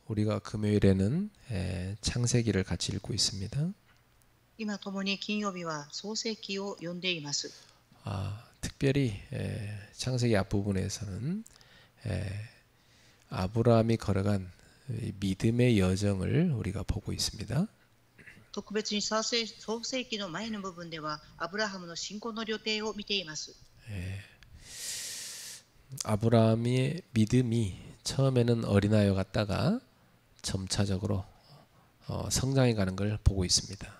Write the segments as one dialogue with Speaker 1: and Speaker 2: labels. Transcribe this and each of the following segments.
Speaker 1: 우리가 금요일에는 창세기를 같이 읽고 있습니다.
Speaker 2: 今共に金曜日は創世記を読んでいます。
Speaker 1: 특별히 창세기 앞부분에서는 아브라함이 걸어간 믿음의 여정을 우리가 보고 있습니다.
Speaker 2: 特別に創世記の前の部分ではアブラハムの信仰の旅程を見ています。
Speaker 1: 아브라함의 믿음이 처음에는 어린아이와 같다가 점차적으로 성장해 가는 걸 보고 있습니다.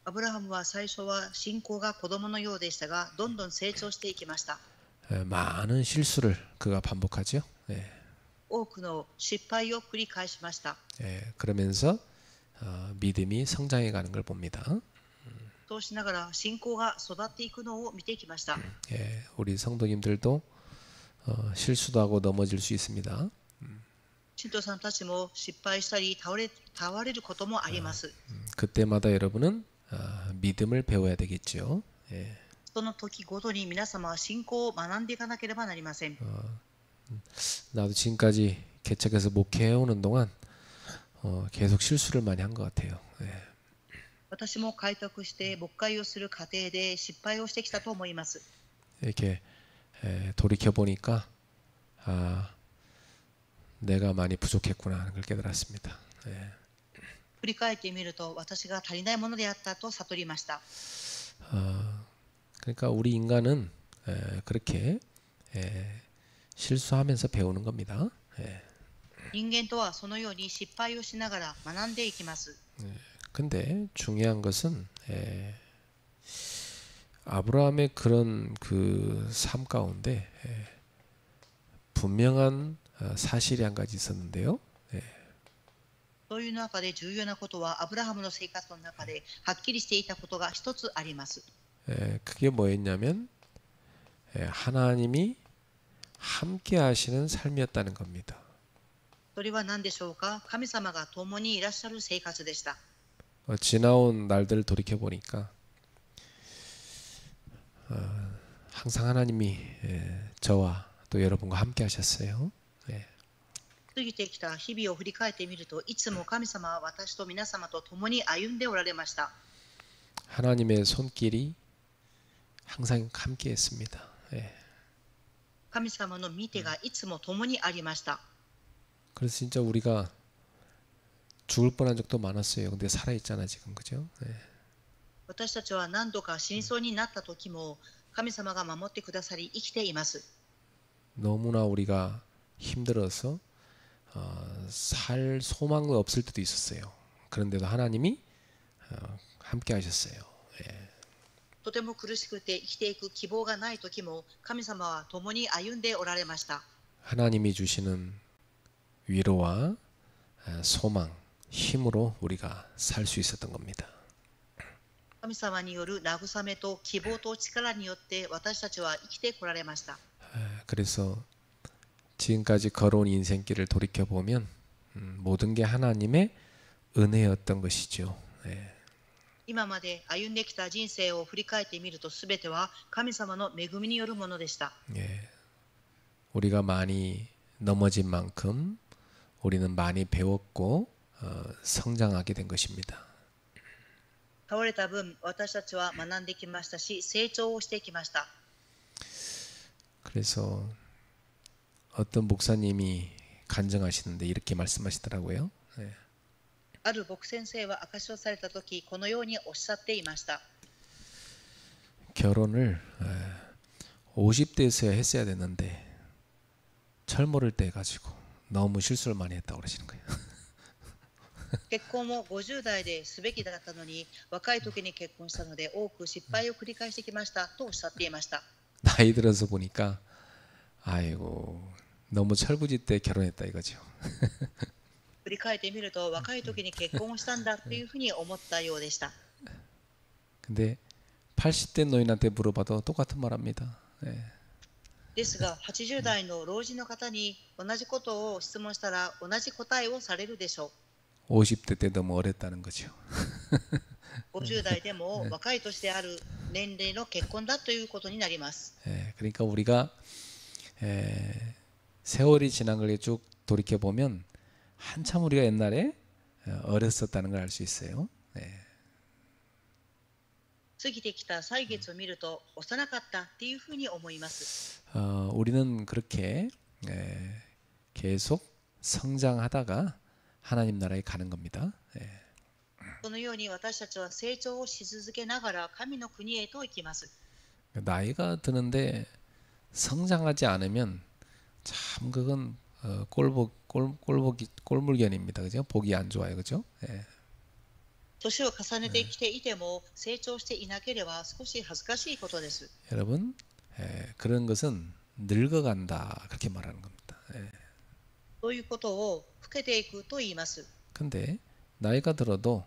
Speaker 2: アブラハムは最初は信仰が子供のようでしたが、どんどん成長していきました。
Speaker 1: 많은 실수를 그가 반복하죠.
Speaker 2: 多くの失敗を繰り返しました。
Speaker 1: 그러면서 믿음이 성장해 가는 걸 봅니다.
Speaker 2: そうしながら信仰が育っていくのを見てきました。
Speaker 1: 우리 성도님들도 실수도 하고 넘어질 수 있습니다.
Speaker 2: 信徒さんたちも失敗したり倒れることもあります。
Speaker 1: 그때마다 여러분은 믿음을 배워야 되겠죠.
Speaker 2: その時ごとに皆様は信仰を学んでいかなければなりません。
Speaker 1: 나도 지금까지 개척해서 목회해오는 동안 계속 실수를 많이 한 것 같아요.
Speaker 2: 私も開拓して牧会をする過程で失敗をしてきたと思います。
Speaker 1: 이렇게 돌이켜 보니까 내가 많이 부족했구나 하는 걸 깨달았습니다.
Speaker 2: 振り返ってみると私が足りないものであったと悟りました。
Speaker 1: 그러니까 우리 인간은 그렇게 실수하면서 배우는 겁니다.
Speaker 2: 人間とはそのように失敗をしながら学んでいきます。
Speaker 1: 근데 중요한 것은 아브라함의 그런 그 삶 가운데 분명한 사실이 한 가지 있었는데요.
Speaker 2: そういう中で重要なことはアブラハムの生活の中ではっきりしていたことが一つあります。
Speaker 1: 그게 뭐였냐면 하나님이 함께 하시는 삶이었다는 겁니다.
Speaker 2: それは何でしょうか。神様が共にいらっしゃる生活でした。
Speaker 1: 지나온 날들을 돌이켜 보니까 항상 하나님이 저와 또 여러분과 함께 하셨어요.
Speaker 2: 過ぎてきた日々を振り返ってみると、いつも神様は私と皆様と共に歩んでおられました。
Speaker 1: 하나님의 손길이 항상 함께 했습니다.
Speaker 2: 神様の御手がいつも共にありました。
Speaker 1: 그래서 진짜 우리가 죽을 뻔한 적도 많았어요. 근데 살아 있잖아 지금, 그죠?
Speaker 2: 私たちは何度か死にそうになった時も神様が守ってくださり生きています。
Speaker 1: 너무나 우리가 힘들어서 살 소망도 없을 때도 있었어요. 그런데도 하나님이 함께 하셨어요.
Speaker 2: とても苦しくて生きていく希望がない時も神様は共に歩んでおられました。
Speaker 1: 하나님이 주시는 위로와 소망, 힘으로 우리가 살 수 있었던 겁니다.
Speaker 2: 神様による慰めと希望と力によって私たちは生きてこられました。
Speaker 1: 그래서 지금까지 걸어온 인생길을 돌이켜 보면 모든 게 하나님의 은혜였던 것이죠.
Speaker 2: 今まで歩んできた人生を振り返ってみると、すべては神様の恵みによるものでした。
Speaker 1: 우리가 많이 넘어진 만큼 우리는 많이 배웠고 성장하게 된 것입니다.
Speaker 2: 倒れた分、私たちは学んできましたし、成長をしてきました。
Speaker 1: 그래서 어떤 목사님이 간증하시는데 이렇게 말씀하시더라고요.
Speaker 2: ある牧先生は証しをされたとき、このようにおっしゃっていました。
Speaker 1: 결혼을 50대에서야 했어야 됐는데 젊어를 때 가지고 너무 실수를 많이 했다고 그러시는 거예요.
Speaker 2: 結婚も50代ですべきだったのに、若い時に結婚したので多く失敗を繰り返してきましたとおっしゃっていました。
Speaker 1: 나이 들어서 보니까 아이고 너무 철부지 때 결혼했다 이거죠.
Speaker 2: 振り返ってみると、若い時に結婚をしたんだというふうに思ったようでした。
Speaker 1: 근데 80대 노인한테 물어봐도 똑같은 말합니다.
Speaker 2: ですが、80代の老人の方に同じことを質問したら同じ答えをされるでしょう。
Speaker 1: 50대 때 너무 어렸다는 거죠.
Speaker 2: 50代でも若い年である年齢の結婚だということになります。
Speaker 1: 그러니까 우리가 세월이 지난 걸 쭉 돌이켜 보면 한참 우리가 옛날에 어렸었다는 걸 알 수 있어요. 네.
Speaker 2: 過ぎてきた歳月を見ると幼かったっていうふうに思います。
Speaker 1: 우리는 그렇게 계속 성장하다가 하나님 나라에 가는 겁니다.
Speaker 2: このように私たちは成長をし続けながら神の国へと行きます。
Speaker 1: 나이가 드는데 성장하지 않으면 참 그건 꼴물견입니다. 그죠? 보기 안 좋아요. 그죠?
Speaker 2: 年を重ねてきていても成長していなければ少し恥ずかしいことです。
Speaker 1: 여러분, 그런 것은 늙어간다 그렇게 말하는 겁니다.
Speaker 2: そういうことを老けていくと言います。
Speaker 1: 근데 나이가 들어도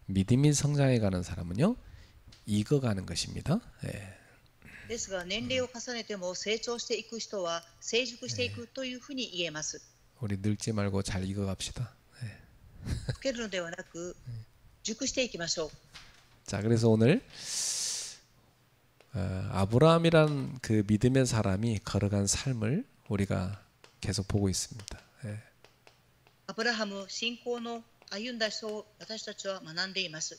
Speaker 1: 믿음이 성장해가는 사람은요, 익어가는 것입니다.
Speaker 2: ですが年齢を重ねても成長していく人は成熟していくというふうに言えます。
Speaker 1: 우리 늙지 말고 잘 익어갑시다.
Speaker 2: 老けるのではなく熟していきましょう。
Speaker 1: 자, 그래서 오늘 아브라함이란 그 믿음의 사람이 걸어간 삶을 우리가 계속 보고 있습니다.
Speaker 2: アブラハム信仰の歩んだ人を私たちは学んでいます。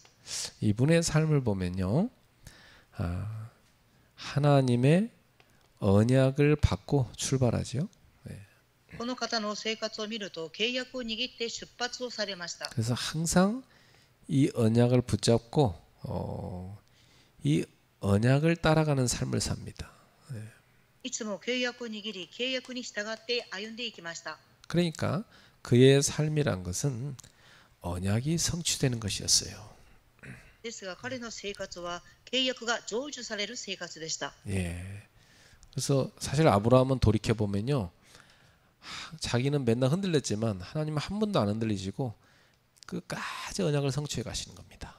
Speaker 1: 이분의 삶을 보면요, 하나님의 언약을 받고 출발하죠.
Speaker 2: この方の生活を見ると契約を握って出発をされました。
Speaker 1: 그래서 항상 이 언약을 붙잡고 이 언약을 따라가는 삶을 삽니다.
Speaker 2: いつも契約を握り契約に従って歩んでいきました。
Speaker 1: 그러니까 그의 삶이란 것은 언약이 성취되는 것이었어요.
Speaker 2: ですが彼の生活は契約が成就される生活でした。
Speaker 1: 그래서 사실 아브라함은 돌이켜 보면요, 자기는 맨날 흔들렸지만 하나님은 한 번도 안 흔들리시고 끝까지 언약을 성취해 가시는 겁니다.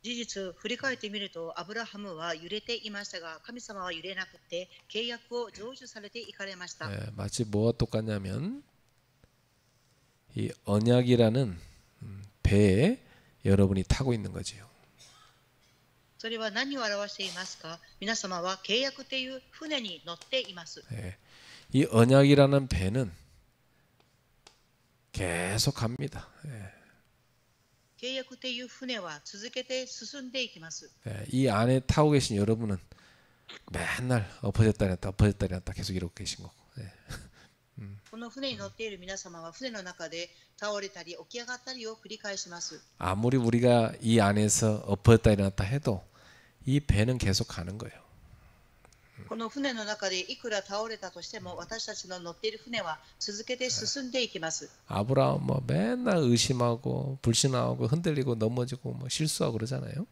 Speaker 2: 事実振り返ってみるとアブラハムは揺れていましたが神様は揺れなくて契約を成就されていかれました。
Speaker 1: 마치 뭐와 똑같냐면 이 언약이라는 배에 여러분이 타고 있는 거지요.
Speaker 2: それは何を表していますか。皆様は契約という船に乗っています。
Speaker 1: 이 언약이라는 배는 계속 갑니다.
Speaker 2: 契約という船は続けて進んでいきます。
Speaker 1: 이 안에 타고 계신 여러분은 맨날 엎어졌다 일어났다 엎어졌다 일어났다 계속 이러고 계신 거고.
Speaker 2: この船に乗っている皆様は船の中で倒れたり起き上がったりを繰り返します。
Speaker 1: 아무리 우리가 이 안에서 엎어졌다 일어났다 해도 이 배는 계속 가는 거예요.
Speaker 2: この船の中でいくら倒れたとしても私たちの乗っている船は続けて進んでいきます。
Speaker 1: 아브라함 뭐 맨날 의심하고 불신하고 흔들리고 넘어지고 뭐 실수하고 그러잖아요.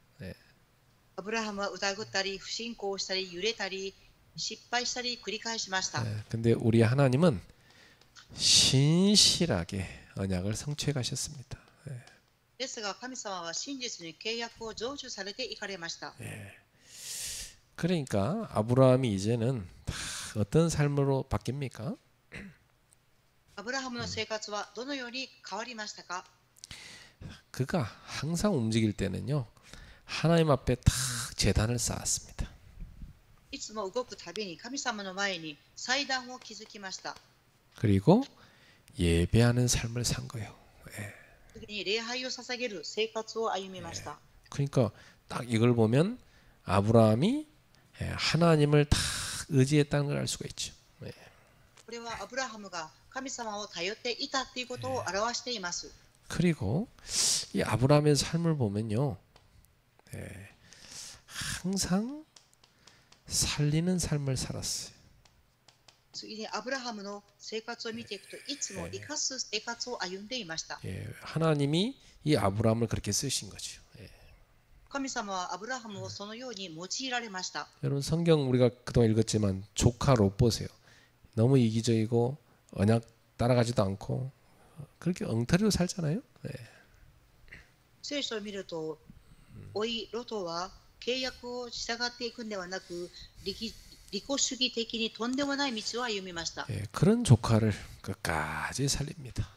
Speaker 2: アブラハムは疑ったり不信仰したり揺れたり失敗したり繰り返しました。
Speaker 1: 근데 우리 하나님은 신실하게 언약을 성취해 가셨습니다.
Speaker 2: ですが神様は真実に契約を成就されていかれました。
Speaker 1: 그러니까 아브라함이 이제는 다 어떤 삶으로 바뀝니까?
Speaker 2: アブラハムの生活はどのように変わりましたか。
Speaker 1: 그가 항상 움직일 때는요, 하나님 앞에 탁 제단을 쌓았습니다.
Speaker 2: いつも動くたびに神様の前に祭壇を築きました。
Speaker 1: 그리고 예배하는 삶을 산 거예요.
Speaker 2: 次に礼拝を捧げる生活を歩みました。
Speaker 1: 그러니까 딱 이걸 보면 아브라함이 하나님을 다 의지했다는 걸 알 수가 있죠.
Speaker 2: これはアブラハムが神様を頼っていたということを表しています。
Speaker 1: 그리고 이 아브라함의 삶을 보면요, 항상 살리는 삶을 살았어요.
Speaker 2: 次にアブラハムの生活を見ていくといつも生かす生活を歩んでいました。
Speaker 1: 하나님이 이 아브라함을 그렇게 쓰신 거죠.
Speaker 2: 神様はアブラハムをそのように用いられました。
Speaker 1: 여러분 성경 우리가 그동안 읽었지만 조카 롯 보세요. 너무 이기적이고 언약 따라가지도 않고 그렇게 엉터리로 살잖아요.
Speaker 2: 聖書を見ると、おいロトは契約を従っていくんではなく、利己主義的にとんでもない道を歩みました。
Speaker 1: 그런 조카를 끝까지 살립니다.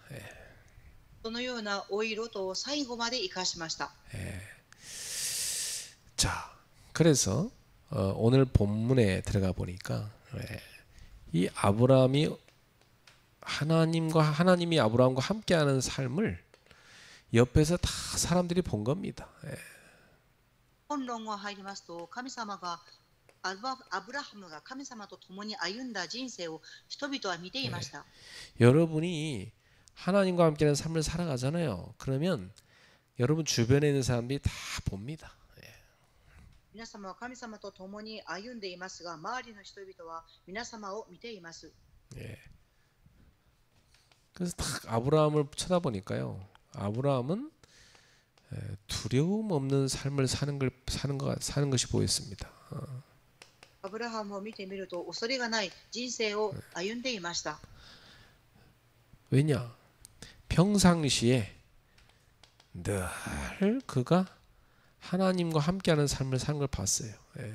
Speaker 2: そのようなおいロトを最後まで生かしました。
Speaker 1: 자, 그래서 오늘 본문에 들어가 보니까 이 아브라함이 하나님과 하나님이 아브라함과 함께하는 삶을 옆에서 다 사람들이 본 겁니다. 예.
Speaker 2: 本論が入りますと、神様がアブラハムが神様と共に歩んだ人生を人々は見ていました。
Speaker 1: 여러분이 하나님과 함께하는 삶을 살아가잖아요. 그러면 여러분 주변에 있는 사람들이 다 봅니다.
Speaker 2: 皆様は神様と共に歩んでいますが、周りの人々は皆様を見ています。
Speaker 1: 예. 그래서 딱 아브라함을 쳐다보니까요. 아브라함은 두려움 없는 삶을 사는 것이 보였습니다.
Speaker 2: アブラハムを見てみると、恐れがない人生を歩んでいました。
Speaker 1: 왜냐? 평상시에 늘 그가 하나님과 함께하는 삶을 사는 걸 봤어요. 예.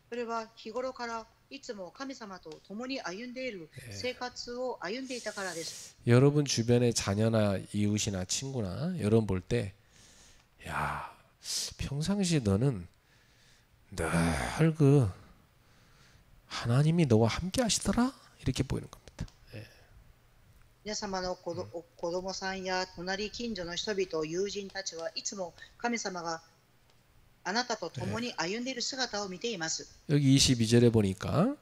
Speaker 2: それは日頃からいつも神様と共に歩んでいる生活を歩んでいたからです。
Speaker 1: 여러분 주변의 자녀나 이웃이나 친구나 여러분 볼 때, 야, 평상시 너는 늘 그 하나님이 너와 함께 하시더라 이렇게 보이는 겁니다.
Speaker 2: 皆様の子供さんや隣近所の人々、友人たちはいつも神様があなたと共に歩んでいる姿を見ています。
Speaker 1: 여기 22절에 보니까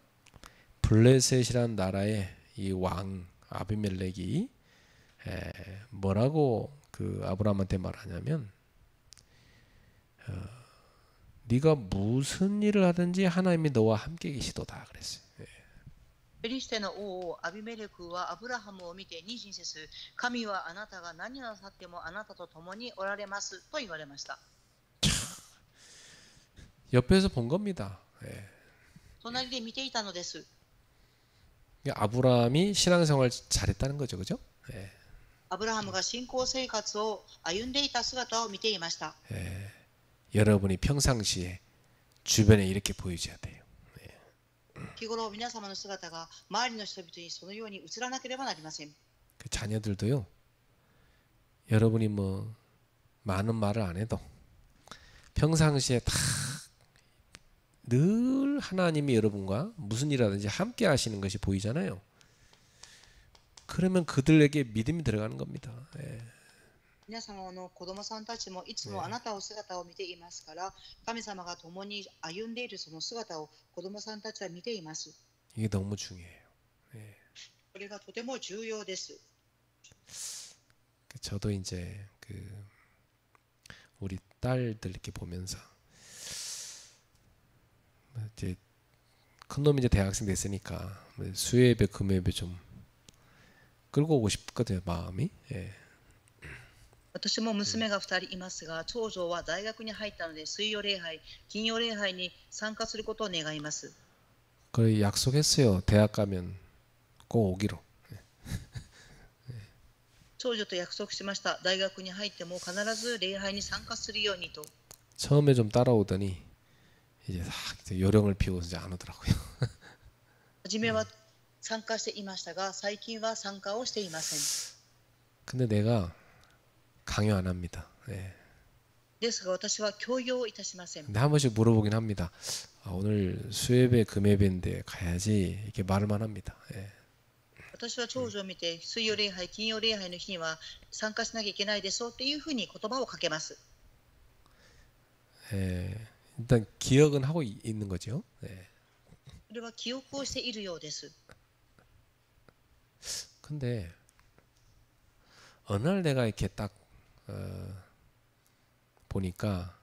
Speaker 1: 블레셋이란 나라의 이 왕 아비멜렉이 뭐라고 그 아브라함한테 말하냐면, 네가 무슨 일을 하든지 하나님이 너와 함께 계시도다 그랬어요.
Speaker 2: ペリシテの王アビメレクはアブラハムを見て妊娠せず、神はあなたが何をなさってもあなたと共におられますと言われました。
Speaker 1: 옆에서 본 겁니다.
Speaker 2: 隣で見ていたのです。
Speaker 1: 아브라함이 신앙생활 잘했다는 거죠, 그죠?
Speaker 2: アブラハムが信仰生活を歩んでいた姿を見ていました。
Speaker 1: 여러분이 평상시에 주변에 이렇게 보여줘야 돼요.
Speaker 2: 日頃皆様の姿が周りの人々にそのように映らなければなりません。
Speaker 1: 그 자녀들도요. 여러분이 뭐 많은 말을 안 해도 평상시에 다 늘 하나님이 여러분과 무슨 일하든지 함께 하시는 것이 보이잖아요. 그러면 그들에게 믿음이 들어가는 겁니다.
Speaker 2: 皆様の子供さんたちもいつもあなたの姿を見ていますから、神様が共に歩んでいるその姿を子供さんたちは見ています。
Speaker 1: 이게 너무 중요해요.
Speaker 2: これがとても重要です。
Speaker 1: 저도 이제 그 우리 딸들 이렇게 보면서 이제 큰 놈이 이제 대학생 됐으니까 수요예배 금요예배 좀 끌고 오고 싶거든요, 마음이.
Speaker 2: 私も娘が2人いますが、長女は大学に入ったので、水曜礼拝、金曜礼拝に参加することを願います。
Speaker 1: 그래 약속했어요. 대학 가면 꼭 오기로.
Speaker 2: 長女と約束しました。大学に入っても必ず礼拝に参加するようにと。
Speaker 1: 처음에 좀 따라오더니 이제 요령을 피우고 이제 안 오더라고요.
Speaker 2: 初めは参加していましたが、最近は参加をしていません。
Speaker 1: 근데 내가 강요 안 합니다.
Speaker 2: ですが私は強要いたしません。
Speaker 1: 근데 한 번씩 물어보긴 합니다. 아, 오늘 수예배 금예배인데 가야지 이렇게 말을만 합니다.
Speaker 2: 私は長女を見て、水曜礼拝、金曜礼拝の日には参加しなきゃいけないでしょっていうふうに言葉をかけます。
Speaker 1: 일단 기억은 하고 있는 거죠.
Speaker 2: それは記憶をしているようです。
Speaker 1: 근데 어느 날 내가 이렇게 딱 보니까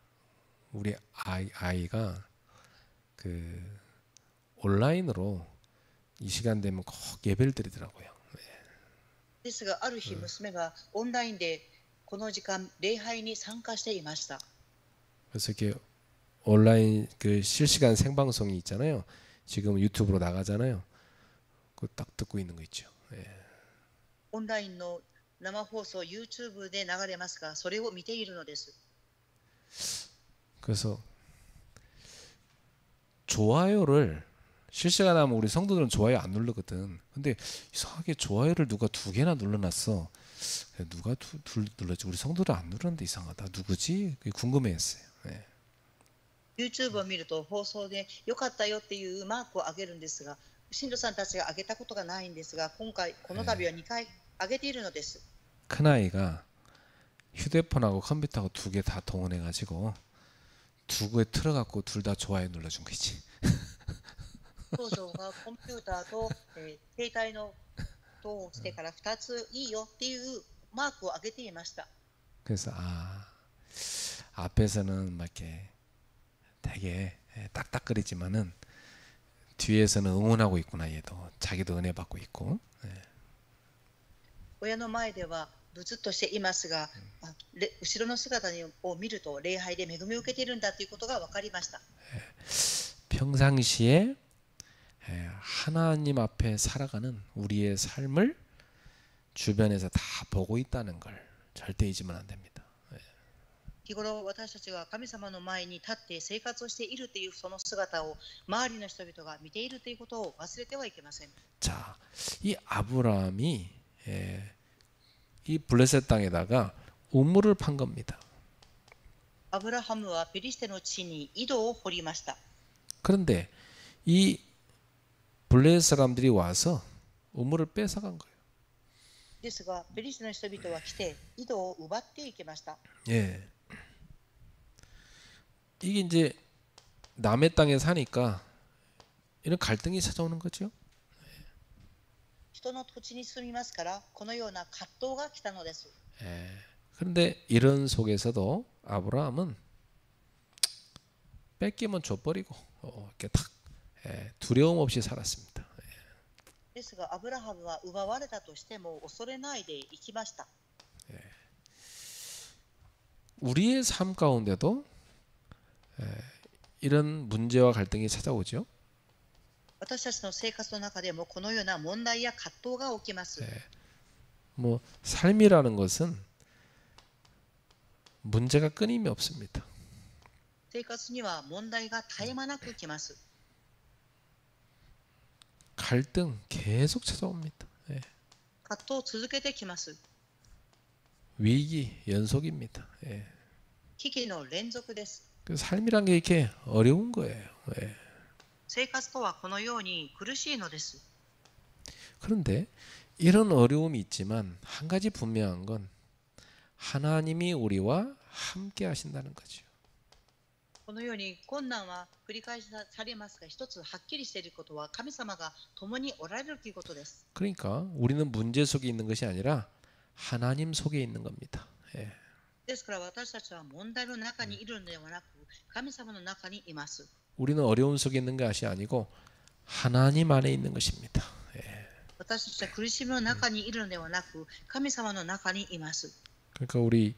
Speaker 1: 우리 아이가 그 온라인으로 이 시간 되면 꼭 예배를 드리더라고요.
Speaker 2: ですが、ある日娘がオンラインでこの時間礼拝に参加していました。
Speaker 1: 그래서 이렇게 온라인 그 실시간 생방송이 있잖아요. 지금 유튜브로 나가잖아요. 그거 딱 듣고 있는 거 있죠.
Speaker 2: オンラインの生放送 YouTube で流れますが、それを見ているのです。
Speaker 1: 그래서 좋아요를 실시간 하면 우리 성도들은 좋아요 안 누르거든. 근데 이상하게 좋아요를 누가 2개나 눌러놨어. 누가 둘 눌렀지? 우리 성도들 안 누르는데 이상하다. 누구지? 궁금해했어요.
Speaker 2: YouTube を見ると放送で良かったよっていうマークを上げるんですが、信徒さんたちが挙げたことがないんですが、今回、この度は2回挙げているのです。
Speaker 1: 큰아이가 휴대폰하고 컴퓨터하고 두 개 다 동원해가지고 두 개에 틀어갖고 둘 다 좋아요 눌러준 거지.
Speaker 2: 長女がコンピューターと、携帯のとをしてから2ついいよっていうマークを上げていました。
Speaker 1: 그래서 앞에서는 막 이렇게 되게 딱딱거리지만은 뒤에서는 응원하고 있구나. 얘도 자기도 은혜 받고 있고.
Speaker 2: 親の前ではブツッとしていますが、後ろの姿を見ると礼拝で恵みを受けているんだということが分かりました。
Speaker 1: 평상시에 하나님 앞에 살아가는 우리의 삶을 주변에서 다 보고 있다는 걸 절대 잊으면 안 됩니다.
Speaker 2: 日頃私たちが神様の前に立って生活をしているというその姿を周りの人々が見ているということを忘れてはいけません。
Speaker 1: 자, 이 아브라함이 이 블레셋 땅에다가 우물을 판 겁니다.
Speaker 2: アブラハムはペリシテの地に井戸を掘りました。
Speaker 1: 그런데 이 블레셋 사람들이 와서 우물을 뺏어간 거예요.
Speaker 2: ですが、ペリシテの人々は来て井戸を奪っていきました。
Speaker 1: 예. 이게 이제 남의 땅에 사니까 이런 갈등이 찾아오는 거죠.
Speaker 2: 人の土地に住みますから、このような葛藤が来たのです。
Speaker 1: 예. 그런데 이런 속에서도 아브라함은 뺏기면 줘버리고 이렇게 탁 두려움 없이 살았습니다.
Speaker 2: ですが、アブラハムは奪われたとしても恐れないで生きました。
Speaker 1: 우리의 삶 가운데도 이런 문제와 갈등이 찾아오죠.
Speaker 2: 私たちの生活の中でもこのような問題や葛藤が起きます。
Speaker 1: 뭐 삶이라는 것은 문제가 끊임이 없습니다.
Speaker 2: 生活には問題が絶え間なく来ます。
Speaker 1: 갈등 계속 찾아옵니다.
Speaker 2: 葛藤を続けてきます。
Speaker 1: 위기 연속입니다.
Speaker 2: 危機の連続です。
Speaker 1: 그 삶이란 게 이렇게 어려운 거예요.
Speaker 2: 生活とはこのように苦しいのです。
Speaker 1: 그런데 이런 어려움이 있지만 한 가지 분명한 건 하나님이 우리와 함께 하신다는 거죠.
Speaker 2: このように困難は繰り返されますが、一つはっきりしていることは神様が共におられるということです。
Speaker 1: 그러니까 우리는 문제 속에 있는 것이 아니라 하나님 속에 있는 겁니다.
Speaker 2: ですから私たちは問題の中にいるのではなく、神様の中にいます。
Speaker 1: 우리는 어려움 속에 있는 것이 아니고 하나님 안에 있는 것입니다.
Speaker 2: 私たちは苦しみの中にいるのではなく、神様の中にいます。
Speaker 1: 그러니까 우리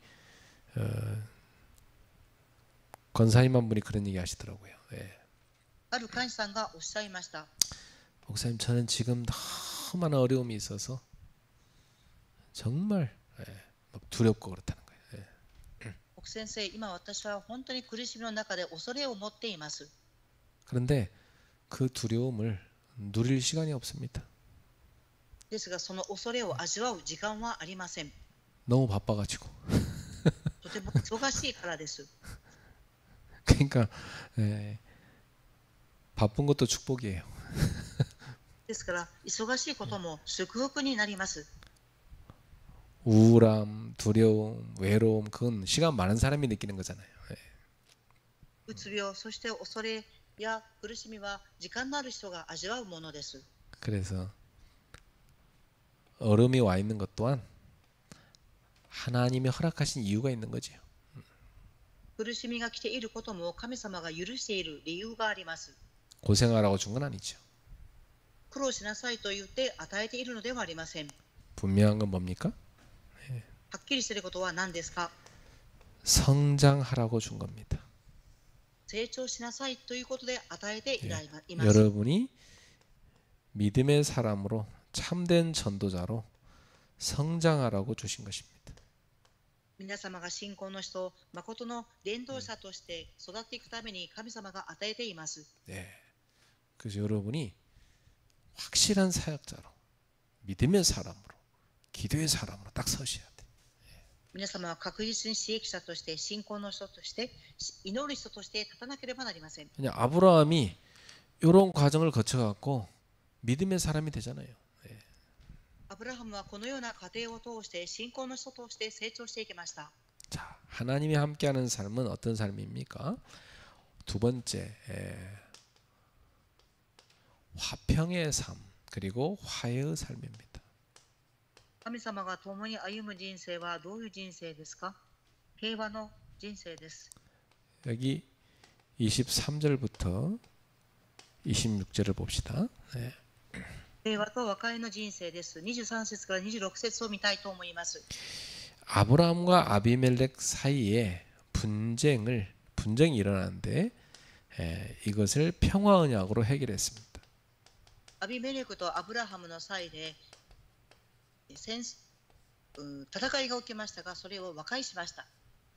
Speaker 1: 권사님 한 분이 그런 얘기 하시더라고요.
Speaker 2: ある会員さんがおっしゃいました。
Speaker 1: 목사님, 저는 지금 너무 많은 어려움이 있어서 정말 막 두렵고 그렇다는 거예요.
Speaker 2: 奥先生、今私は本当に苦しみの中で恐れを持っています。
Speaker 1: 그런데 그 두려움을 누릴 시간이 없습니다.
Speaker 2: ですが、その恐れを味わう時間はありません。
Speaker 1: 너무 바빠가지고.
Speaker 2: とても忙しいからです。
Speaker 1: 그러니까 바쁜 것도 축복이에요.
Speaker 2: ですから、忙しいことも祝福になります。
Speaker 1: 우울함, 두려움, 외로움, 그건 시간 많은 사람이 느끼는 거잖아요.
Speaker 2: うつ病、そして恐れや苦しみは時間のある人が味わうものです。
Speaker 1: 그래서 어려움이 와 있는 것 또한 하나님이 허락하신 이유가 있는 거죠.
Speaker 2: 苦しみが来ていることも神様が許している理由があります。
Speaker 1: 고생하라고 준 건 아니죠.
Speaker 2: 苦労しなさいと言って与えているのではありません。
Speaker 1: 분명한 건 뭡니까?
Speaker 2: はっきりしていることは何ですか？
Speaker 1: 성장하라고 준 겁니다.
Speaker 2: 成長しなさいということで与えています。
Speaker 1: 여러분이 믿음의 사람으로 참된 전도자로 성장하라고 주신 것입니다.
Speaker 2: 皆様が信仰の人、誠の伝道者として育っていくために神様が与えています。
Speaker 1: 네. 그래서 여러분이 확실한 사역자로, 믿음의 사람으로, 기도의 사람으로 딱 서셔야 돼.
Speaker 2: 皆様は確実に刺激者として、信仰の人として、祈る人として立たなければなりません。
Speaker 1: 그냥 아브라함이 이런 과정을 거쳐갖고 믿음의 사람이 되잖아요.
Speaker 2: アブラハムはこのような過程を通して信仰の人として成長していきました。
Speaker 1: 자, 하나님이 함께하는 삶은 어떤 삶입니까? 두 번째, 화평의 삶 그리고 화해의 삶입니다.
Speaker 2: 神様が共に歩む人生はどういう人生ですか？平和の人生です。
Speaker 1: 여기 23절부터 26절을 봅시다. 네.
Speaker 2: 平和と和解の人生です。23節から26節を見たいと思います。
Speaker 1: 아브라함과 아비멜렉 사이에 분쟁이 일어나는데 이것을 평화 언약으로 해결했습니다.
Speaker 2: アビメレクとアブラハムの際で戦いが起きましたが、それを和解しました。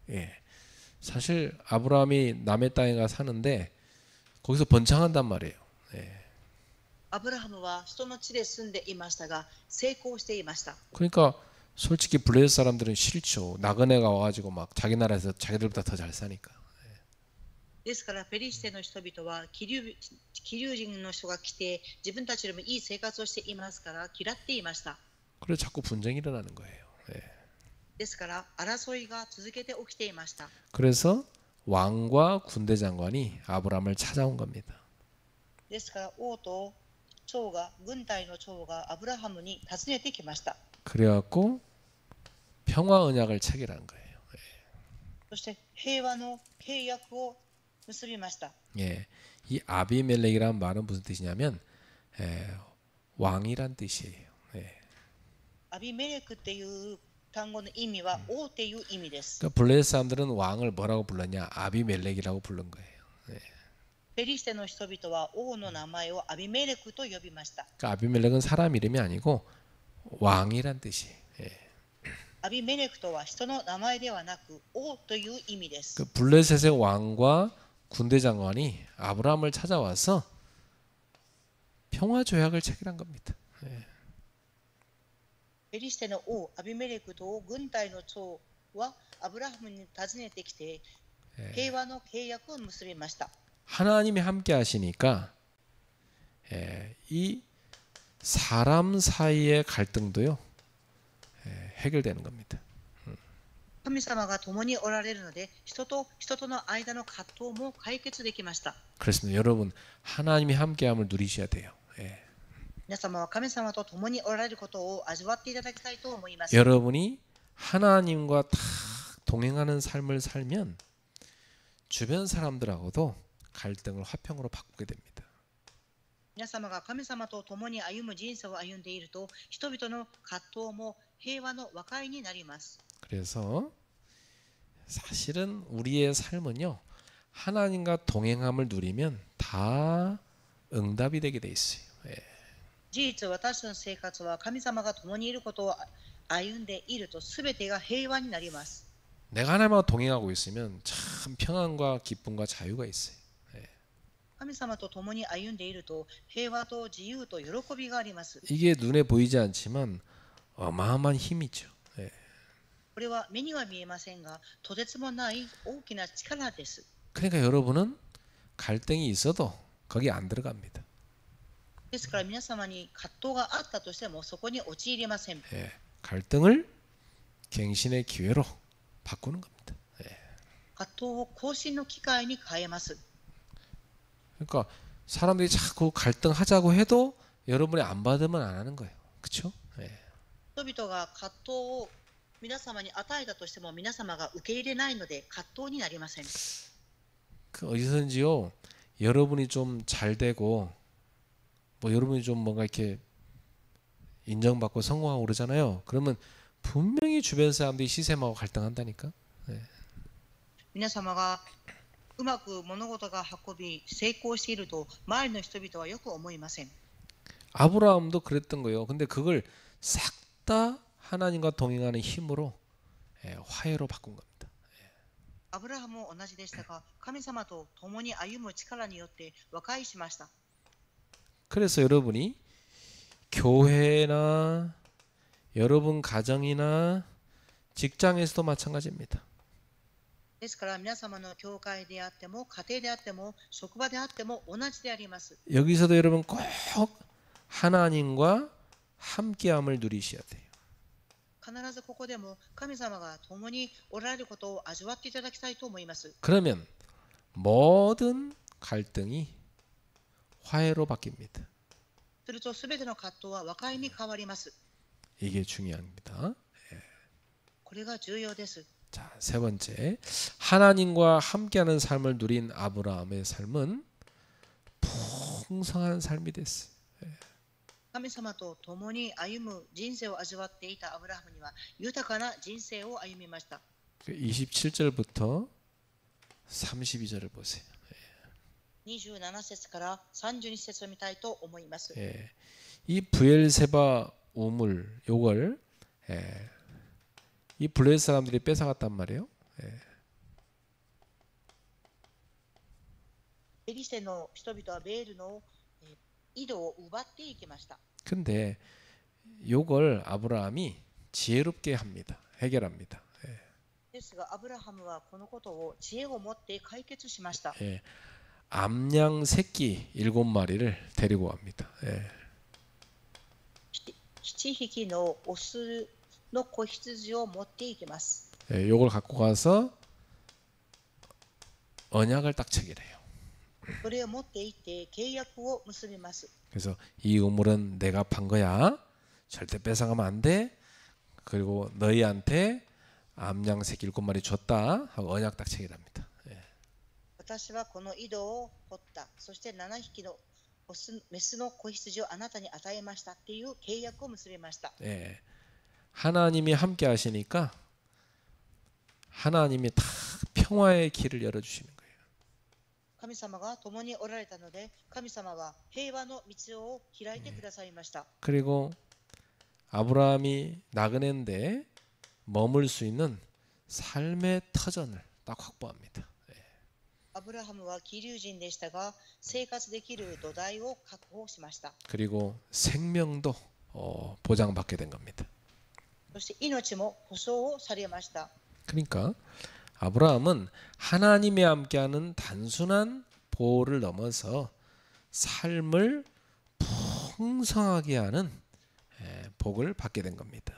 Speaker 1: 예, 사실 아브라함이 남의 땅에 가 사는데 거기서 번창한단 말이에요. 예.
Speaker 2: アブラハムは人の地で住んでいましたが成功していました。
Speaker 1: 그러니까 솔직히 블레셋 사람들은 싫죠. 나그네가 와가지고 막 자기 나라에서 자기들보다 더 잘 사니까.
Speaker 2: ですからペリシテの人々は気流人の人が来て自分たちよりもいい生活をしていますから嫌っていました。
Speaker 1: 그래서 자꾸 분쟁이 일어나는 거예요. 예.
Speaker 2: ですから争いが続けて起きていました。
Speaker 1: 그래서 왕과 군대 장관이 아브라함을 찾아온 겁니다.
Speaker 2: ですから王と長が軍隊の長がアブラハムに訪ねてきました。
Speaker 1: 그래갖고 평화 언약을 체결한 거예요.
Speaker 2: そして平和の契約を結びました。
Speaker 1: 예, 이 아비멜렉이라는 말은 무슨 뜻이냐면 왕이란 뜻이에요. 예.
Speaker 2: アビメレクっていう単語の意味は王っていう意味です。
Speaker 1: 그러니까 블레셋 사람들은 왕을 뭐라고 불렀냐? 아비멜렉이라고 부른 거예요. 예.
Speaker 2: ペリシテの人々は王の名前をアビメレクと呼びました。
Speaker 1: 그러니까 아비멜렉은 사람 이름이 아니고 왕이란 뜻이에요. 예.
Speaker 2: アビメレクとは人の名前ではなく王という意味です。
Speaker 1: 그 블레셋의 왕과 군대 장관이 아브라함을 찾아와서 평화 조약을 체결한 겁니다. 예.
Speaker 2: ペリシテの王アビメレクと軍隊の長はアブラハムに訪ねてきて平和の契約を結びました。
Speaker 1: 하나님이 함께 하시니까 이 사람 사이의 갈등도요 해결되는 겁니다.
Speaker 2: 神様が共におられるので人と人との間の葛藤も解決できました。
Speaker 1: 그렇습니다. 여러분 하나님이 함께함을 누리셔야 돼요. 예.
Speaker 2: 皆様は神様と共におられることを味わっていただきたいと思います。
Speaker 1: 여러분이 하나님과 다 동행하는 삶을 살면 주변 사람들하고도 갈등을 화평으로 바꾸게 됩니다.
Speaker 2: 皆様が神様と共に歩む人生を歩んでいると人々の葛藤も平和の和解になります。
Speaker 1: 그래서 사실은 우리의 삶은요 하나님과 동행함을 누리면 다 응답이 되게 돼 있어요. 예.
Speaker 2: 事実、私の生活は神様が共にいることを歩んでいると全てが平和になります。
Speaker 1: 내가 하나님과 동행하고 있으면 참 평안과 기쁨과 자유가 있어요. 예.
Speaker 2: 神様と共に歩んでいると平和と自由と喜びがあります。
Speaker 1: 이게 눈에 보이지 않지만 어마어마한 힘이죠. 예.
Speaker 2: これは目には見えませんが、とてつもない大きな力です。
Speaker 1: 그러니까 여러분은 갈등이 있어도 거기 안 들어갑니다.
Speaker 2: ですから皆様に葛藤があったとしてもそこに陥りません。
Speaker 1: 예. 갈등을 갱신의 기회로 바꾸는 겁니다. 예.
Speaker 2: 葛藤を更新の機会に変えます。
Speaker 1: 그러니까 사람들이 자꾸 갈등하자고 해도 여러분이 안 받으면 안 하는 거예요. 그렇죠? 예.
Speaker 2: 人々が葛藤を皆様に与えたとしても皆様が受け入れないので葛藤になりません。
Speaker 1: 그 어디선지요 여러분이 좀 잘 되고 뭐 여러분이 좀 뭔가 이렇게 인정받고 성공하고 그러잖아요. 그러면 분명히 주변 사람들이 시샘하고 갈등한다니까. 네.
Speaker 2: 皆様がうまく物事が運び成功していると周りの人々はよく思いません。
Speaker 1: 아브라함도 그랬던 거예요. 근데 그걸 싹 다 하나님과 동행하는 힘으로 화해로 바꾼 겁니다.
Speaker 2: アブラハムも同じでしたが、神様と共に歩む力によって和解しました。
Speaker 1: 그래서 여러분이 교회나 여러분 가정이나 직장에서도 마찬가지입니다.
Speaker 2: ですから皆様の教会であっても家庭であっても職場であっても同じであります。
Speaker 1: 여기서도 여러분 꼭 하나님과 함께함을 누리셔야 돼요.
Speaker 2: 必ずここでも神様が共におられることを味わっていただきたいと思います。
Speaker 1: 그러면 모든 갈등이 화해로 바뀝니다.
Speaker 2: するとすべての葛藤は和解に変わります。
Speaker 1: 이게 중요합니다.
Speaker 2: これが重要です。
Speaker 1: 자, 세 번째, 하나님과 함께하는 삶을 누린 아브라함의 삶은 풍성한 삶이 됐어요.
Speaker 2: 神様と共に歩む人生を味わっていたアブラハムには豊かな人生を歩みました。
Speaker 1: 27절부터 32절을 보세요.
Speaker 2: 27節から32節を見たいと思います。
Speaker 1: 이 브엘세바 우물 요걸 이 블레셋 사람들이 뺏어갔단 말이에요.
Speaker 2: エリシェの人々はベールの井戸を奪っていきました。
Speaker 1: 근데 요걸 아브라함이 지혜롭게 합니다. 해결합니다.
Speaker 2: ですがアブラハムはこのことを知恵を持って解決しました。
Speaker 1: 암양 새끼 7마리를 데리고 갑니다.
Speaker 2: 7匹のオスの子羊を持っていきます。
Speaker 1: 요걸 갖고 가서 언약을 딱 체결해요.
Speaker 2: それを持っていって契約を結びます。
Speaker 1: 그래서 이 우물은 내가 판 거야. 절대 뺏어가면 안 돼. 그리고 너희한테 암양 새끼 7마리 줬다 하고 언약 딱 체결합니다.
Speaker 2: 私はこの井戸を掘った。そして7匹のオスメスの子羊をあなたに与えましたっていう契約を結びました。
Speaker 1: 하나님이 함께 하시니까 하나님이 다 평화의 길을 열어주시는 거예요.
Speaker 2: 神様が共におられたので、神様は平和の道を開いてくださいました。
Speaker 1: 그리고 아브라함이 나그네인데 머물 수 있는 삶의 터전을 딱 확보합니다.
Speaker 2: アブラハムは寄留人でしたが、生活できる土台を確保しました。
Speaker 1: 그리고 생명도 보장받게 된 겁니다.
Speaker 2: そして命も保証をされました。
Speaker 1: 그러니까 아브라함은 하나님이 함께하는 단순한 보호를 넘어서 삶을 풍성하게 하는 복을 받게 된 겁니다.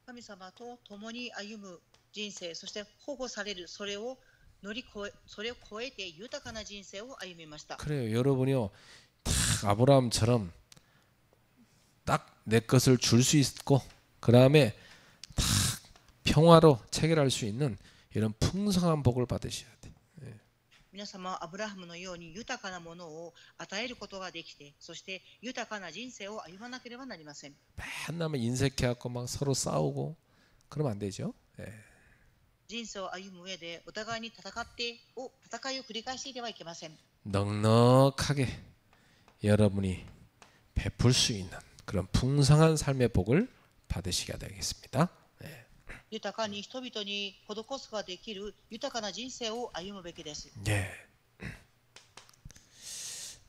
Speaker 2: 神様と共に歩む人生、そして保護される、それを超えて豊かな人生を歩みました。
Speaker 1: 그래요. 여러분이요, 딱 아브라함처럼 딱 내 것을 줄 수 있고, 그 다음에 딱 평화로 체결할 수 있는 이런 풍성한 복을 받으셔야 돼.
Speaker 2: 皆様はアブラハムのように豊かなものを与えることができて、そして豊かな人生を歩まなければなりません。
Speaker 1: 맨날 인색해갖고 막 서로 싸우고 그러면 안 되죠.
Speaker 2: 人生を歩む上でお互いに戦いを繰り返していてはいけません。
Speaker 1: 넉넉하게 여러분이 베풀 수 있는 그런 풍성한 삶의 복을 받으시게 되겠습니다.
Speaker 2: 豊かに人々に施すことができる豊かな人生を歩むべきです。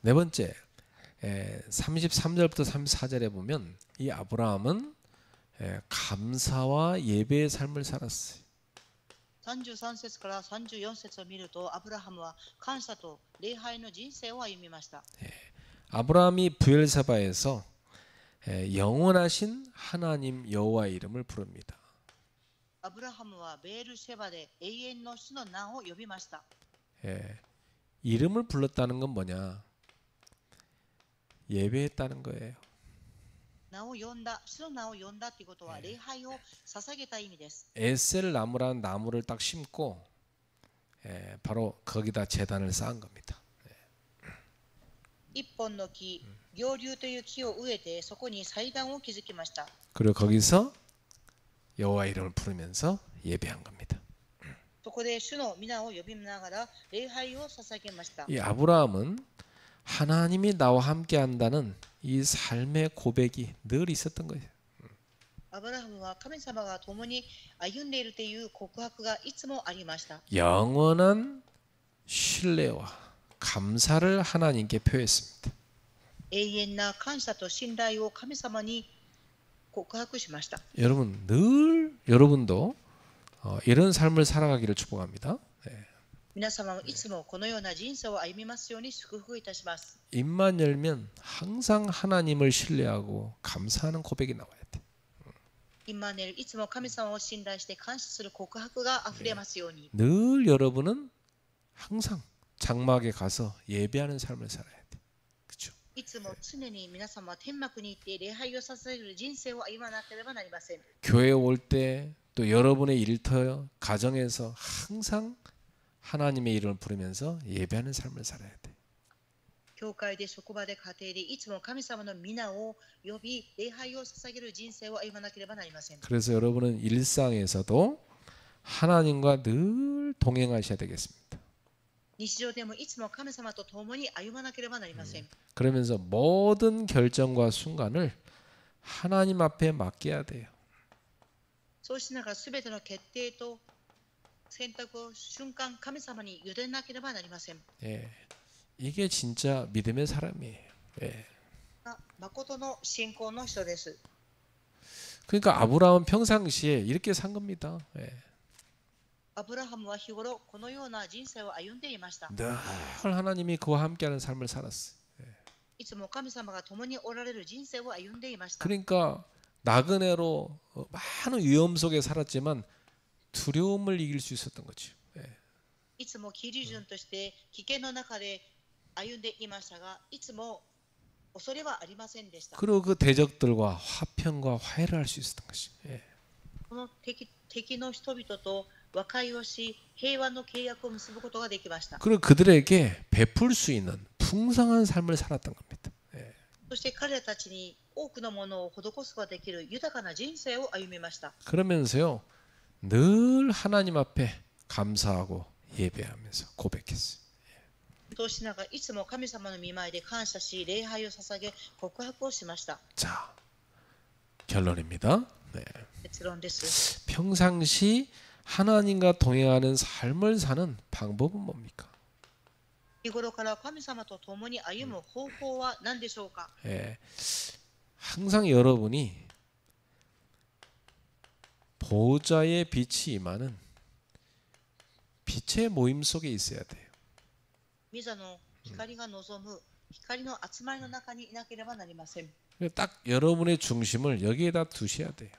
Speaker 1: 네 번째, 33절부터 34절에 보면 이 아브라함은 감사와 예배의 삶을 살았어요.
Speaker 2: 33節から34節を見ると、アブラハムは感謝と礼拝の人生を歩みました。
Speaker 1: 아브라함이 브엘세바에서 영원하신 하나님 여호와의 이름을 부릅니다.
Speaker 2: アブラハムはベールシェバで永遠の主の名を呼びました。
Speaker 1: 이름을 불렀다는 건 뭐냐? 예배했다는 거예요.
Speaker 2: 名を呼んだ、主の名を呼んだということは礼拝を捧げた意味です。
Speaker 1: 에셀 나무라는 나무를 딱 심고 바로 거기다 제단을 쌓은 겁니다.
Speaker 2: 一本の木、行流という木を植えて、そこに祭壇を築きました。
Speaker 1: 그리고 거기서 여호와 이름을 부르면서 예배한 겁니다.
Speaker 2: そこで主の皆を呼びながら礼拝を捧げました。
Speaker 1: 이 아브라함은 하나님이 나와 함께한다는 이 삶의 고백이 늘 있었던 거예요.
Speaker 2: アブラハムは神様が共に歩んでいるという告白がいつもありました。
Speaker 1: 영원한 신뢰와 감사를 하나님께 표했습니다.
Speaker 2: 永遠な感謝と信頼を神様に告白しました。
Speaker 1: 여러분 늘 여러분도 이런 삶을 살아가기를 축복합니다.
Speaker 2: 皆様もいつもこのような人生を歩みますように祝福いたします。
Speaker 1: 입만 열면 항상 하나님을 신뢰하고 감사하는 고백이 나와야 돼.
Speaker 2: 今ね、いつも神様を信頼して感謝する告白があふれますように。
Speaker 1: 늘 여러분은 항상 장막에 가서 예배하는 삶을 살아야 돼. 그렇죠?
Speaker 2: いつも常に皆様は天幕に行って礼拝を捧げる人生を歩まなければなりません。
Speaker 1: 교회에 올 때 또 여러분의 일터 가정에서 항상 하나님의 이름을 부르면서 예배하는 삶을 살아야 돼.
Speaker 2: 教会で職場で家庭でいつも神様の皆を呼び礼拝を捧げる人生を歩まなければなりません。
Speaker 1: 그래서 여러분은 일상에서도 하나님과 늘 동행하셔야 되겠습니다.
Speaker 2: 日常でもいつも神様と共に歩まなければなりません。
Speaker 1: 그러면서 모든 결정과 순간을 하나님 앞에 맡겨야 돼요.
Speaker 2: そうしながらすべての決定と選択を瞬間神様に委ねなければなりません。
Speaker 1: 예, 이게 진짜 믿음의 사람이에요. 예.
Speaker 2: 誠の信仰の人です。
Speaker 1: 그러니까 아브라함은 평상시에 이렇게 산 겁니다. 예.
Speaker 2: アブラハムは日頃このような人生を歩んでいました。
Speaker 1: 늘 하나님이 그와 함께하는 삶을 살았어요.
Speaker 2: いつも神様が共におられる人生を歩んでいました。
Speaker 1: 그러니까 나그네로 많은 위험 속에 살았지만 두려움을 이길 수 있었던 거죠. 예.
Speaker 2: いつもキリジュンとして危険の中で歩んでいましたが、いつも恐れはありませんでした。
Speaker 1: 그리고 그 대적들과 화평과 화해를 할 수 있었던 것이. 예.
Speaker 2: この敵の人々と和解をし、平和の契約を結ぶことができました。
Speaker 1: 그리고 그들에게 베풀 수 있는 풍성한 삶을 살았던 겁니다. 예.
Speaker 2: そして彼らたちに多くのものを施すことができる豊かな人生を歩みました。
Speaker 1: 그러면서요 늘 하나님 앞에 감사하고 예배하면서 고백했어요.
Speaker 2: そうしながらいつも神様の御前で感謝し、礼拝を捧げ、告白をしました。
Speaker 1: 자, 결론입니다. 네.
Speaker 2: 結論です。
Speaker 1: 평상시 하나님과 동행하는 삶을 사는 방법은 뭡니까?
Speaker 2: 日頃から神様と共に歩む方法は何でしょうか。
Speaker 1: 예, 항상 여러분이 보좌의 빛이 임하는 빛의 모임 속에 있어야 돼요.
Speaker 2: 御座の光が望む光の集まりの中にいなければなりません。
Speaker 1: 딱 여러분의 중심을 여기에다 두셔야 돼요.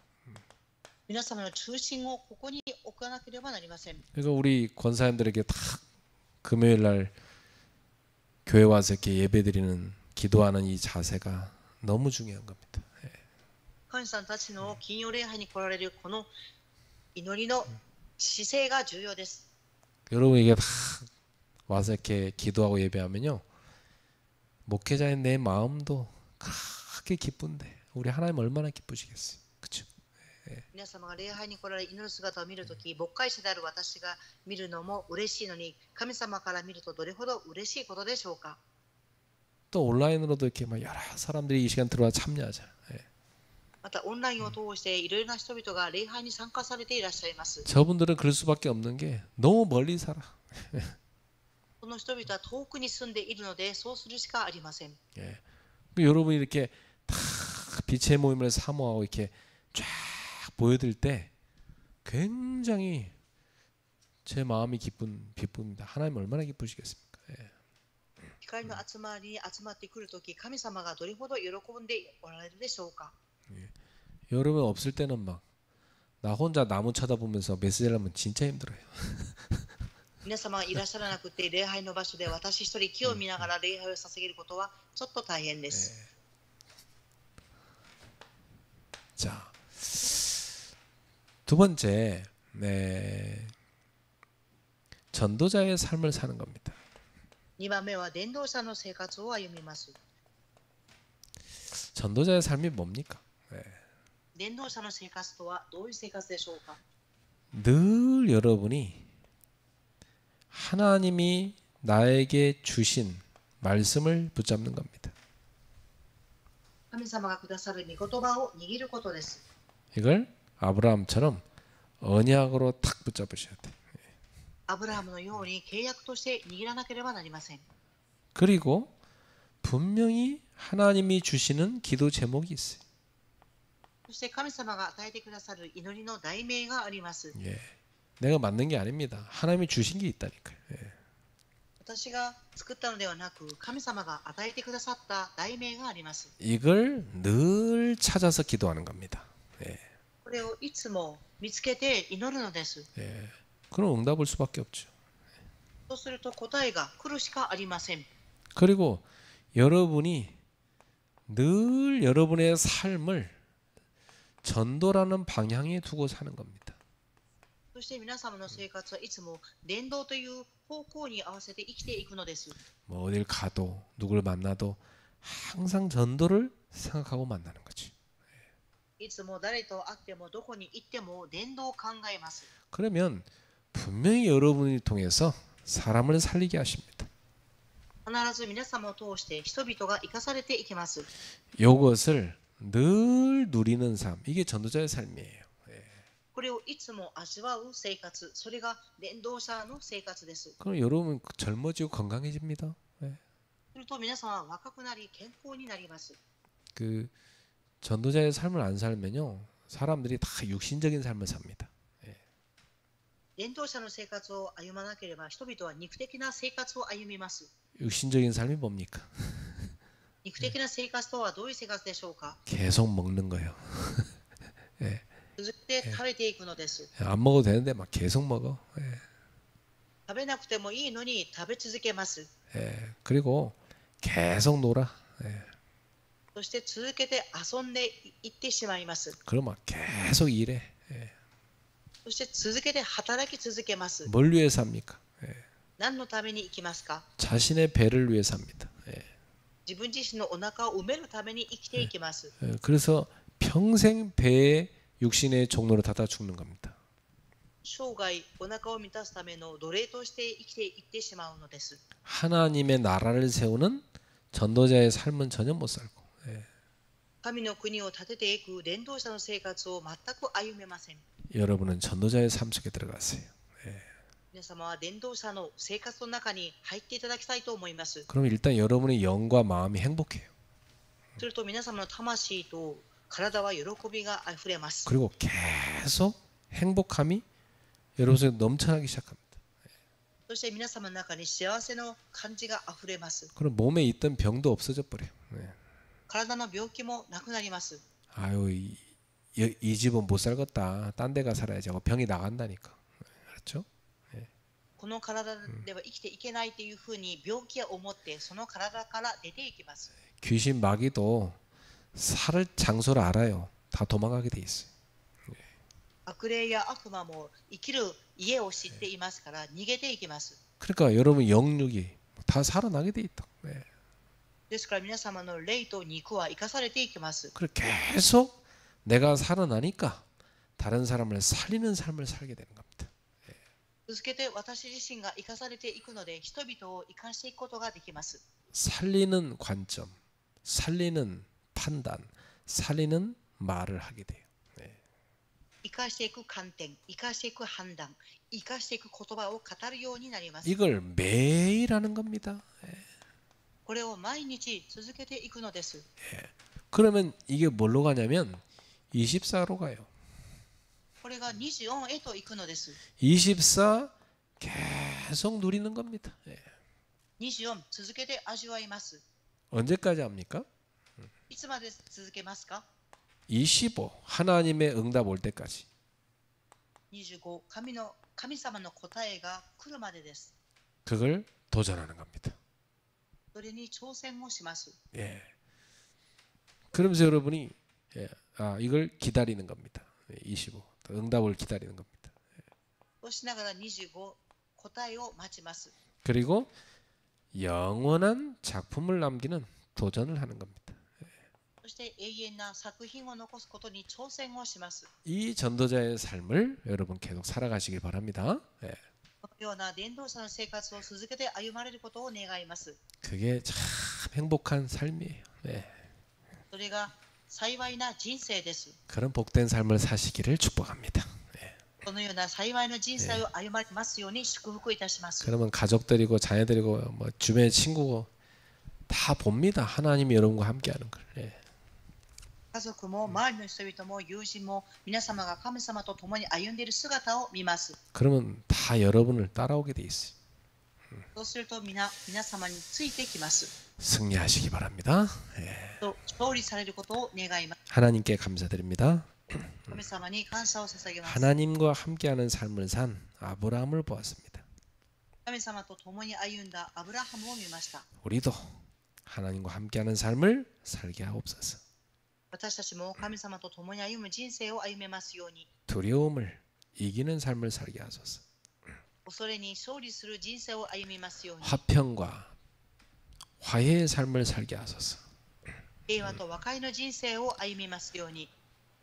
Speaker 2: 皆様の中心をここに置かなければなりません。
Speaker 1: 그러니까 우리 권사님들에게 딱 금요일 날 교회 와서 이렇게 예배드리는 기도하는 이 자세가 너무 중요한 겁니다. 예.
Speaker 2: 神さんたちの金曜礼拝に来られるこの祈りの姿勢が重要です。
Speaker 1: 여러분에게 다 와서 이렇게 기도하고 예배하면요 목회자의 내 마음도 크게 기쁜데 우리 하나님 얼마나 기쁘시겠어요, 그렇죠?
Speaker 2: 皆様が礼拝に来られ祈る姿を見るとき、牧会者である私が見るのも嬉しいのに、神様から見るとどれほど嬉しいことでしょうか。
Speaker 1: 또 온라인으로도 이렇게 막 여러 사람들이 이 시간 들어와 참여하자. 예.
Speaker 2: またオンラインを通していろいろな人々が礼拝に参加されていらっしゃいます。
Speaker 1: 저분들은 그럴 수밖에 없는 게 너무 멀리 살아.
Speaker 2: この人々は遠くに住んでいるので、そうするしかありません。
Speaker 1: 예. 여러분이 이렇게 다 빛의 모임을 사모하고 이렇게 쫙 보여드릴 때 굉장히 제 마음이 기쁩니다. 하나님 얼마나 기쁘시겠습니까? 예.
Speaker 2: 光の集まりに集まってくるとき、神様がどれほど喜んでおられるでしょうか。
Speaker 1: 여러분 없을 때는 막 나 혼자 나무 쳐다보면서 메시지를 하면 진짜 힘들어요.
Speaker 2: 皆様がいらっしゃらなくて、礼拝の場所で私一人木を見ながら礼拝を捧げることはちょっと大変です。
Speaker 1: 자, 두 번째, 네, 전도자의 삶을 사는 겁니다.
Speaker 2: 2番目は伝道者の生活を歩みます。
Speaker 1: 전도자의 삶이 뭡니까? 네.
Speaker 2: 伝道者の生活とはどういう生活でしょうか。
Speaker 1: 늘 여러분이 하나님이 나에게 주신 말씀을 붙잡는 겁니다.
Speaker 2: 神様がくださる御言葉を握ることです。
Speaker 1: 이걸 아브라함처럼 언약으로 탁 붙잡으셔야 돼요.
Speaker 2: アブラハムのように契約として握らなければなりません。
Speaker 1: 그리고 분명히 하나님이 주시는 기도 제목이 있어요.
Speaker 2: そして神様が与えてくださる祈りの題名があります。
Speaker 1: 예. 내가 만든 게 아닙니다. 하나님이 주신 게 있다니까요. 예.
Speaker 2: 私が作ったのではなく、神様が与えてくださった題名があります。
Speaker 1: 이걸 늘 찾아서 기도하는 겁니다. 예.
Speaker 2: これをいつも見つけて祈るのです。
Speaker 1: 예. 그럼 응답 올 수밖에 없죠.
Speaker 2: そうすると答えが来るしかありません。
Speaker 1: 그리고 여러분이 늘 여러분의 삶을 전도라는 방향에 두고 사는 겁니다.
Speaker 2: そして皆様の生活はいつも伝道という方向に合わせて生きていくのです。
Speaker 1: 뭐 어딜 가도 누굴 만나도 항상 전도를 생각하고 만나는 거지.
Speaker 2: いつも誰と会ってもどこに行っても伝道を考えます。
Speaker 1: 그러면 분명히 여러분을 통해서 사람을 살리게 하십니다.
Speaker 2: 必ず皆様を通して人々が生かされていきます。
Speaker 1: 이것을 늘 누리는 삶, 이게 전도자의 삶이에요.
Speaker 2: これをいつも味わう生活、それが伝道者の生活です。
Speaker 1: 그럼 여러분 젊어지고 건강해집니다.
Speaker 2: すると皆様は若くなり健康になります。
Speaker 1: 그 전도자의 삶을 안 살면요, 사람들이 다 육신적인 삶을 삽니다.
Speaker 2: 伝道者の生活を歩まなければ人々は肉的な生活を歩みます。
Speaker 1: 육신적인 삶이 뭡니까?
Speaker 2: 肉的な生活とはどういう生活でしょうか。
Speaker 1: 계속 먹는 거예요.
Speaker 2: 続けて食べていくのです。
Speaker 1: 안 먹어도 되는데 막 계속 먹어.
Speaker 2: 食べなくてもいいのに食べ続けます。
Speaker 1: 그리고 계속 놀아.
Speaker 2: そして続けて遊んでいってしまいます。
Speaker 1: 그럼 막 계속 일해.
Speaker 2: そして続けて働き続けます。
Speaker 1: 뭘 위해 삽니까?
Speaker 2: 何のために生きますか。
Speaker 1: 자신의 배를 위해 삽니다.
Speaker 2: 自分自身のお腹を埋めるために生きていきます。
Speaker 1: 그래서 평생 배에 육신의 종로를 닫아 죽는 겁니다.
Speaker 2: 生涯お腹を満たすための奴隷として生きていってしまうのです。
Speaker 1: 하나님의 나라를 세우는 전도자의 삶은 전혀 못 살고.
Speaker 2: 神の国を建てていく伝道者の生活を全く歩めません。
Speaker 1: 여러분은 전도자의 삶 속에 들어가세요.
Speaker 2: 皆様は伝道者の生活の中に入っていただきたいと思います。
Speaker 1: 그럼 일단 여러분의 영과 마음이 행복해요.
Speaker 2: すると皆様の魂と体は喜びがあふれます。
Speaker 1: 그리고 계속 행복함이 여러분 속에 넘쳐나기 시작합니다.
Speaker 2: そして皆様の中に幸せの感じがあふれます。
Speaker 1: 그럼 몸에 있던 병도 없어져 버려요.
Speaker 2: 体の病気もなくなります。
Speaker 1: 아유 이 집은 못 살겠다. 딴 데 가 살아야지 하고 병이 나간다니까. 그렇죠?
Speaker 2: この体では生きていけないというふうに病気を思ってその体から出ていきます。
Speaker 1: 귀신 마귀도 살 장소를 알아요. 다 도망가게 돼 있어요.
Speaker 2: 悪霊や悪魔も生きる家を知っていますから逃げていきます。
Speaker 1: 그러니까 여러분 영육이 다 살아나게 돼 있다.
Speaker 2: ですから皆様の霊と肉は生かされていきます。
Speaker 1: 그리고 계속 내가 살아나니까 다른 사람을 살리는 삶을 살게 되는 겁니다.
Speaker 2: 続けて私自身が生かされていくので人々を生かしていくことができます。
Speaker 1: 살리는 관점, 살리는 판단, 살리는 말을 하게 돼요.
Speaker 2: 生かしていく観点、生かしていく判断、生かしていく言葉を語るようになります。
Speaker 1: 이걸 매일 하는 겁니다.
Speaker 2: これを毎日続けていくのです。
Speaker 1: 그러면 이게 뭘로 가냐면 24로 가요.
Speaker 2: これが24へと行くのです。
Speaker 1: 24 계속 누리는 겁니다.
Speaker 2: 24続けて味わいます。
Speaker 1: 언제까지 합니까?
Speaker 2: いつまで続けますか。
Speaker 1: 25 하나님의 응답 올 때까지.
Speaker 2: 25神様の答えが来るまでです。
Speaker 1: 그걸 도전하는 겁니다.
Speaker 2: それに挑戦をします。
Speaker 1: 예. 그러면서 여러분이 이걸 기다리는 겁니다. 25 응답을 기다리는 겁니다.
Speaker 2: そうしながら25答えを待ちます。
Speaker 1: 그리고 영원한 작품을 남기는 도전을 하는 겁니다.
Speaker 2: そして永遠な作品を残すことに挑戦をします。
Speaker 1: 이 전도자의 삶을 여러분 계속 살아가시길 바랍니다.
Speaker 2: このような伝道者の生活を続けて歩まれることを願います。
Speaker 1: 그게 참 행복한 삶이에요.
Speaker 2: それが幸いな人生です。
Speaker 1: 그런 복된 삶을 사시기를 축복합니다.
Speaker 2: このような幸いな人生を歩まれますように祝福いたします。
Speaker 1: 그러면 가족들이고 자녀들이고 뭐 주변의 친구고 다 봅니다. 하나님이 여러분과 함께하는 걸.
Speaker 2: 家族も周りの人々も友人も皆様が神様と共に歩んでいる姿を見ます。
Speaker 1: 그러면 다 여러분을 따라오게 돼 있어요.
Speaker 2: そうすると皆様についてきます。
Speaker 1: 승리하시기 바랍니다.
Speaker 2: と勝利されることを願います。
Speaker 1: 하나님께 감사드립니다.
Speaker 2: 神様に感謝を捧げます。
Speaker 1: 하나님과 함께하는 삶을 산 아브라함을 보았습니다.
Speaker 2: 神様と共に歩んだアブラハムを見ました。
Speaker 1: 우리도 하나님과 함께하는 삶을 살게 하옵소서.
Speaker 2: 私たちも神様と共に歩む人生を歩めますように、
Speaker 1: 두려움을 이기는 삶을 살게 하소서.
Speaker 2: 恐れに勝利する人生を歩みますように、
Speaker 1: 화평과 화해의 삶을 살게 하소서.
Speaker 2: 平和と和解の人生を歩みますように、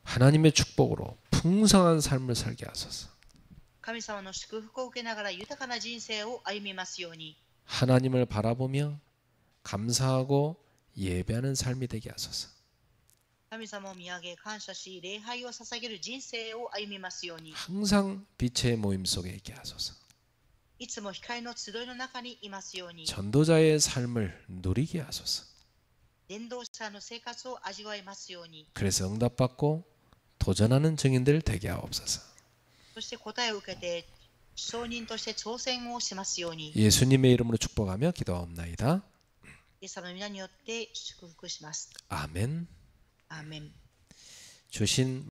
Speaker 1: 하나님의 축복으로 풍성한 삶을 살게 하소서.
Speaker 2: 神様の祝福を受けながら豊かな人生を歩みますように、
Speaker 1: 하나님을 바라보며 감사하고 예배하는 삶이 되게 하소서.
Speaker 2: 神様を見上げ感謝し礼拝を捧げる人生を歩みますように、
Speaker 1: 항상 빛의 모임 속에 있게 하소서.
Speaker 2: いつも光の集いの中にいますように、
Speaker 1: 전도자의 삶을 누리게 하소서.
Speaker 2: 伝道者の生活を味わいますように、
Speaker 1: 그래서 응답받고 도전하는 증인들 되게 하옵소서.
Speaker 2: そして答えを受けて証人として挑戦をしますように、
Speaker 1: 예수님의 이름으로 축복하며 기도하옵나이다.
Speaker 2: イエス様の皆によって祝福します。
Speaker 1: 아멘.
Speaker 2: アーメン。
Speaker 1: 주신